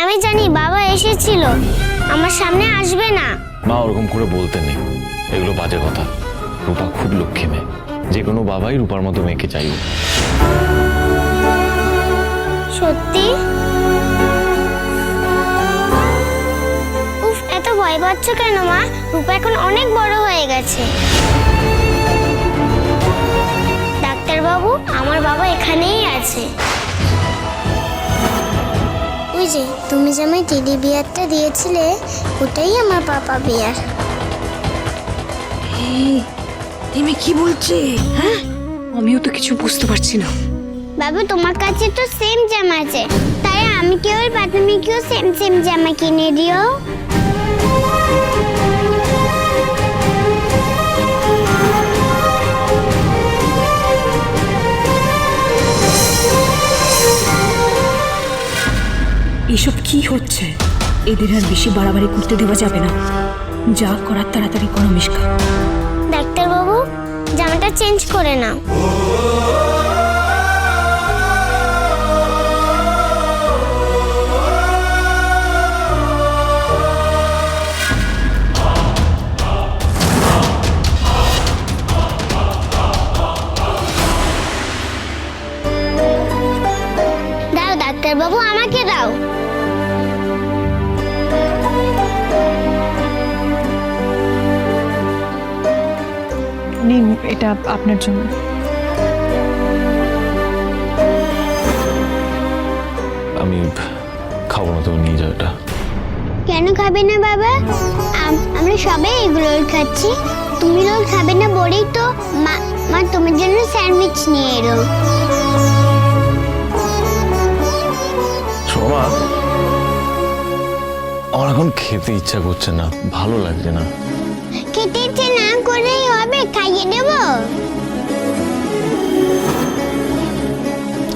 আমি জানি বাবা এসেছিল, আমার সামনে আসবে না। মা ওরকম করে বলতে নেই, এগুলো বাজে কথা। রূপা খুব লক্ষ্মী মেয়ে, যে কোনো বাবাই রূপার মতো মেয়েকে চাইবে। সত্যি? উফ, এত ভয় পাচ্ছ কেন মা? রূপা এখন অনেক বড় হয়ে গেছে। ডাক্তারবাবু, আমার বাবা এখানেই আছে। ওই যে তুমি যে আমায় টেডি বিয়ারটা দিয়েছিলে, ওটাই আমার পাপা বিয়ার। এমে কি বলছে? হ্যাঁ, আমিও তো কিছু বুঝতে পারছি না। বাবু, তোমার কাছে তো সেম জামা আছে, তাই আমি কেবল প্রাথমিকেও সেম সেম জামা কিনে দিও। এসব কি হচ্ছে? এদের আর বেশি বাড়াবাড়ি করতে দেওয়া যাবে না। যা করার তাড়াতাড়ি করো মিশকা। ডাক্তারবাবু, জামাটা চেঞ্জ করে নাও। দাও ডাক্তারবাবু, আমাকে দাও। নিন, এটা আপনার জন্য। আমি খাবো না, তুমি নিয়ে যাও এটা। কেন খাবে না বাবা? আমরা সবাই এগুলো খাচ্ছি। তুমি রোল খাবে না বলেই তো মা তোমার জন্য স্যান্ডউইচ নিয়ে এলো। সোমা, আমার এখন খেতে ইচ্ছা করছে না, ভালো লাগছে না। খেতে ইচ্ছে না করেই হবে, খাইয়ে দেব।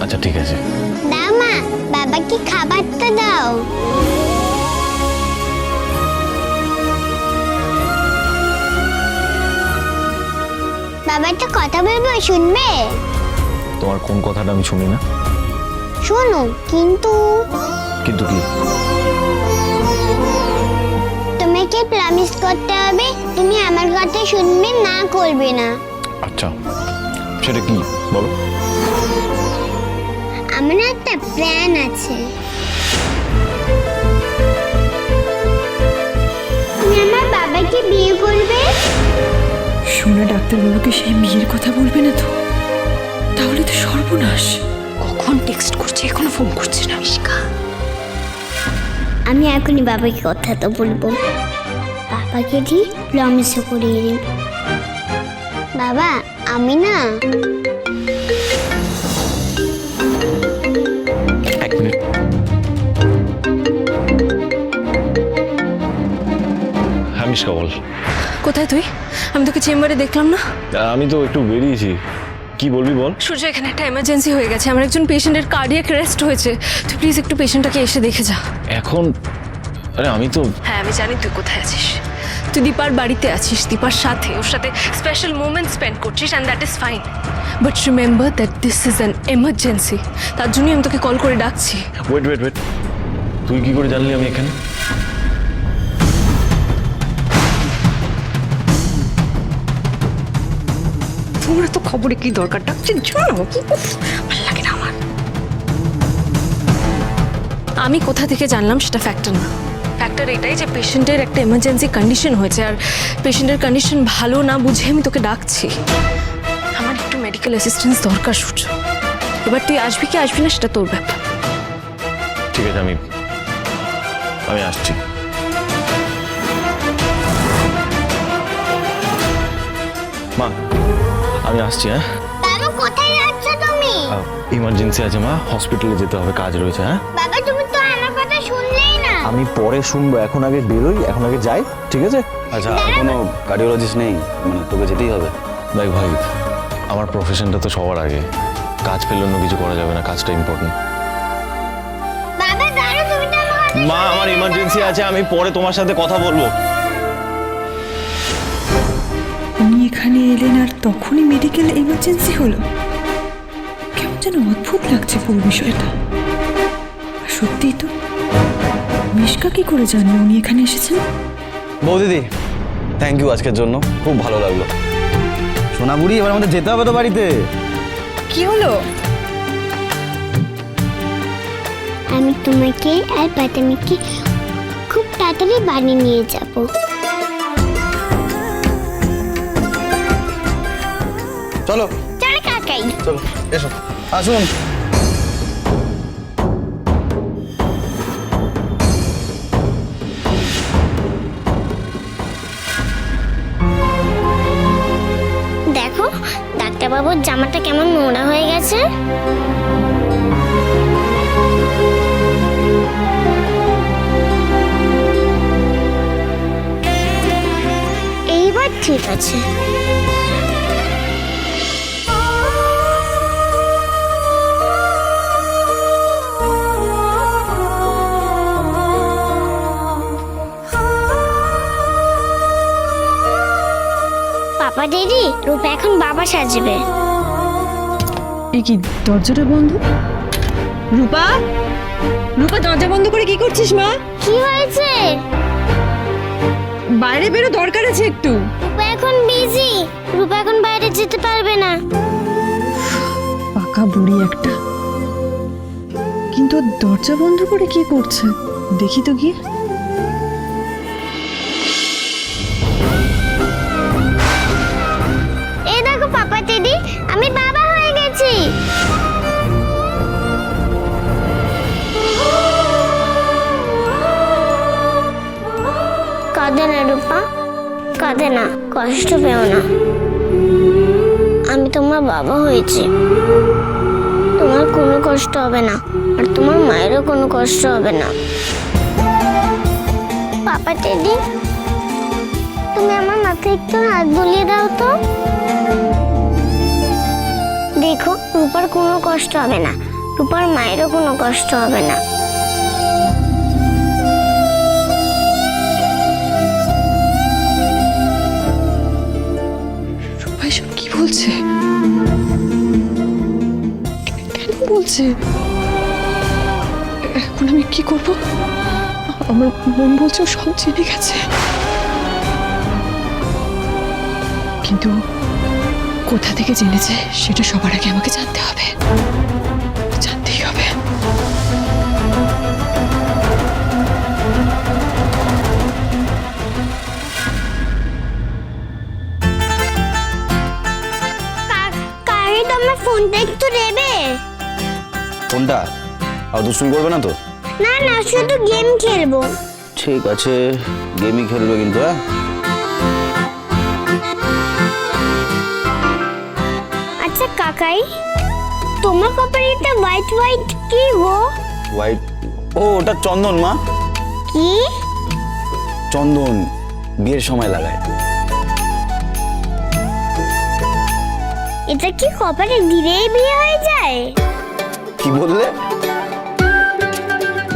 আচ্ছা ঠিক আছে। দাও মা, বাবাকে খাবারটা দাও। বাবা একটা কথা বলবো, শুনবে? তোমার কোন কথাটা আমি শুনি না? শোনো, কিন্তু কিন্তু কি? তোমাকে প্রমিস করতে হবে তুমি আমার কথা শুনবে না, করবে না। আচ্ছা, সেটা কি বলো? আমার একটা প্ল্যান আছে। তুমি আমার বাবাকে বিয়ে করবে? সোনা ডাক্তারবাবুকে সেই বিয়ের কথা বলবে না তো? তাহলে তো সর্বনাশ। কখন টেক্সট করছে, এখনো ফোন করছে না মিশকা। আমি এখনই বাবাকে কথা তো বলবো, বাবাকে দিয়ে প্রমিসও করিয়ে দিই। বাবা, আমি না এক মিনিট। হ্যাঁ মিশকা, বল। কোথায় তুই? আমি তোকে চেম্বারে দেখলাম না। আমি তো একটু বেরিয়েছি, কি বলবি বল। সূর্য, এখানে একটা এমার্জেন্সি হয়ে গেছে, আমার একজন পেশেন্টের কার্ডিয়াক অ্যারেস্ট হয়েছে। তুই প্লিজ একটু পেশেন্টটাকে এসে দেখে যা। এখন? আরে আমি তো... হ্যাঁ, আমি জানি তুই কোথায় আছিস। তুই দীপার বাড়িতে আছিস, দীপার সাথে, ওর সাথে স্পেশাল মোমেন্ট স্পেন্ড করছিস, and that is fine. But remember that this is an emergency. তার জন্যই আমি তোকে কল করে ডাকছি। ওয়েট ওয়েট ওয়েট, তুই কি করে জানলি আমি এখানে? তোমরা তো খবরে কি দরকার ডাকছেন, চলো। ভালো লাগে না আমার। আমি কোথা থেকে জানলাম সেটা ফ্যাক্টর না। ফ্যাক্টর এটাই যে পেশেন্টের একটা এমার্জেন্সি কন্ডিশন হয়েছে, আর পেশেন্টের কন্ডিশন ভালো না বুঝে আমি তোকে ডাকছি। আমার একটু মেডিকেল অ্যাসিস্ট্যান্স দরকার সূর্য। এবার তুই আসবি কি আসবি না সেটা তোর ব্যাপার। ঠিক আছে, আমি আসছি। মা, আমি আসছি। হ্যাঁ, বাবা কোথায় যাচ্ছ তুমি? ইমার্জেন্সি আছে মা, হসপিটালে যেতে হবে, কাজ রয়েছে। হ্যাঁ বাবা, তুমি তো আমার কথা শুনলেই না। আমি পরে শুনবো, এখন আগে বেরোই, এখন আগে যাই, ঠিক আছে? আচ্ছা, আর কোনো কার্ডিওলজিস্ট নেই? মানে তোকে যেতেই হবে? দেখ ভাই, আমার প্রফেশনটা তো সবার আগে, কাজ পেলে অন্য কিছু করা যাবে না, কাজটা ইম্পর্টেন্ট। বাবা দাঁড়াও, তুমি তো আমার কথা মা, আমার ইমার্জেন্সি আছে, আমি পরে তোমার সাথে কথা বলবো। উনি এখানে এলেন আর তখনই মেডিকেল এমার্জেন্সি হলো। কেমন যেন অদ্ভুত লাগছে পুরো বিষয়টা। আর সত্যিই তো মিশকা কি করে জানলো উনি এখানে এসেছেন? বৌদিদি থ্যাংক ইউ আজকের জন্য, খুব ভালো লাগলো। সোনা বুড়ি, এবার আমাদের যেতে হবে তো বাড়িতে। কি হলো? আমি তোমাকে আর পাতামিকে খুব তাড়াতাড়ি বাড়ি নিয়ে যাব। চলো চল কাকাই। চলো এসো, আসুন। দেখো ডাক্তারবাবুর জামাটা কেমন নোংরা হয়ে গেছে। এইবার ঠিক আছে। পাপা দিদি, রূপা এখন বাবা সাজবে। এ কি, দরজাটা বন্ধ? রূপা, রূপা দরজা বন্ধ করে কি করছিস মা? কি হয়েছে? বাইরে বেরো, দরকার আছে একটু। রূপা এখন বিজি, রূপা এখন বাইরে যেতে পারবে না। পাকা বুড়ি একটা। কিন্তু দরজা বন্ধ করে কি করছে দেখি তো গিয়ে। এই দেখো পাপা দিদি, আমি বাবা হয়ে গেছি। কাঁদে না রূপা, কাঁদে না, কষ্ট পেও না। আমি তোমার বাবা হয়েছি, তোমার কোনো কষ্ট হবে না, আর তোমার মায়েরও কোনো কষ্ট হবে না। পাপা দিদি, তুমি আমার মাথায় একটু হাত বুলিয়ে দাও তো। দেখো রূপার কোনো কষ্ট হবে না, রূপার মায়েরও কোনো কষ্ট হবে না। রূপা এসব কি বলছে? কেন বলছে? এখন আমি কি করব? আমার মন বলছে ও সব জেনে গেছে, কিন্তু কোথা থেকে জেনেছে সেটা সবার আগে আমাকে জানতে হবে, জানতেই হবে। কারি তোমার ফোনটা একটু দেবে? ফোনটা আর দুষ্টুমি করবে না তো? না না, শুধু গেম খেলবো। ঠিক আছে, গেমই খেলবে কিন্তু। হ্যাঁ, আচ্ছা কাকাই, তোমার কপালে এটা হোয়াইট হোয়াইট কি গো? হোয়াইট? ও ওটা চন্দন মা, কি? চন্দন বিয়ের সময় লাগায়। এটা কি কপালে দিলেই বিয়ে হয়ে যায়? কি বললে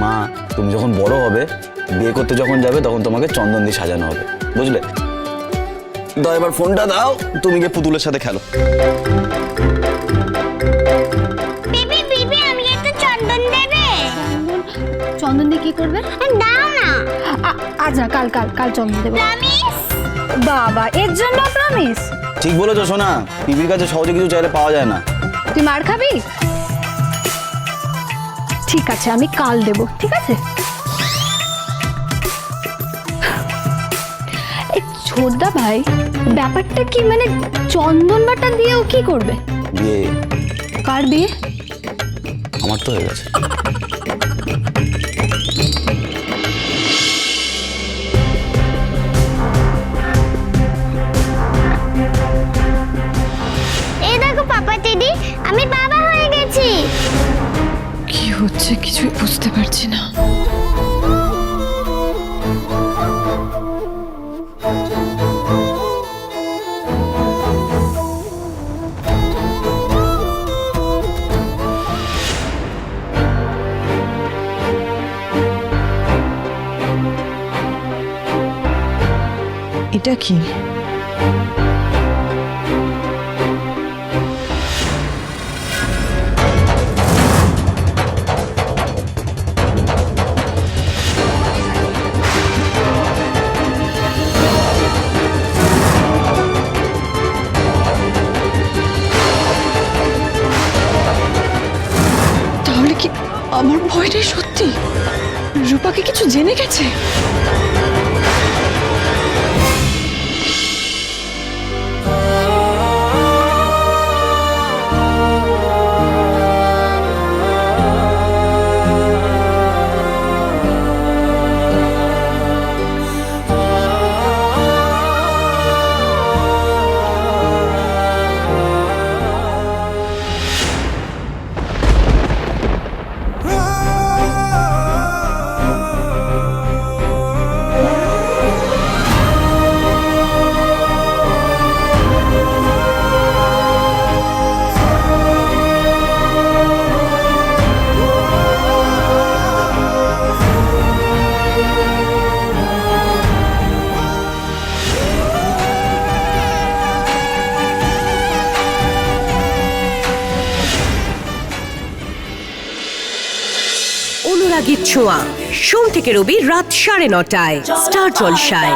মা? তুমি যখন বড় হবে, বিয়ে করতে যখন যাবে, তখন তোমাকে চন্দন দিয়ে সাজানো হবে, বুঝলে? দাও এবার ফোনটা দাও, তুমি গিয়ে পুতুলের সাথে খেলো। বেবি বেবি, আমি একটু চন্দন দেবে? চন্দন দিয়ে কি করবে? দাও না। আচ্ছা, কাল কাল কাল চন্দন দেবো। প্রমিস? বাবা, এর জন্য প্রমিস? ঠিক বলেছো সোনা, টিভির কাছে সহজে কিছু চাইলে পাওয়া যায় না। তুই মার খাবি? ঠিক আছে, আমি কাল দেবো, ঠিক আছে? এই ছোটদা ভাই, ব্যাপারটা কি, মানে চন্দন বাটা দিয়েও কি করবে? বিয়ে কার বিয়ে? আমার তো হয়ে গেছে। এই দেখো পাপা দিদি, আমি বাবা হয়ে গেছি। কি হচ্ছে কিছুই বুঝতে পারছি না। এটা কি? রূপাকে কিছু জেনে গেছে? অনুরাগীর ছোঁয়া সোম থেকে রবি রাত 9:30টায় স্টার জলসায়।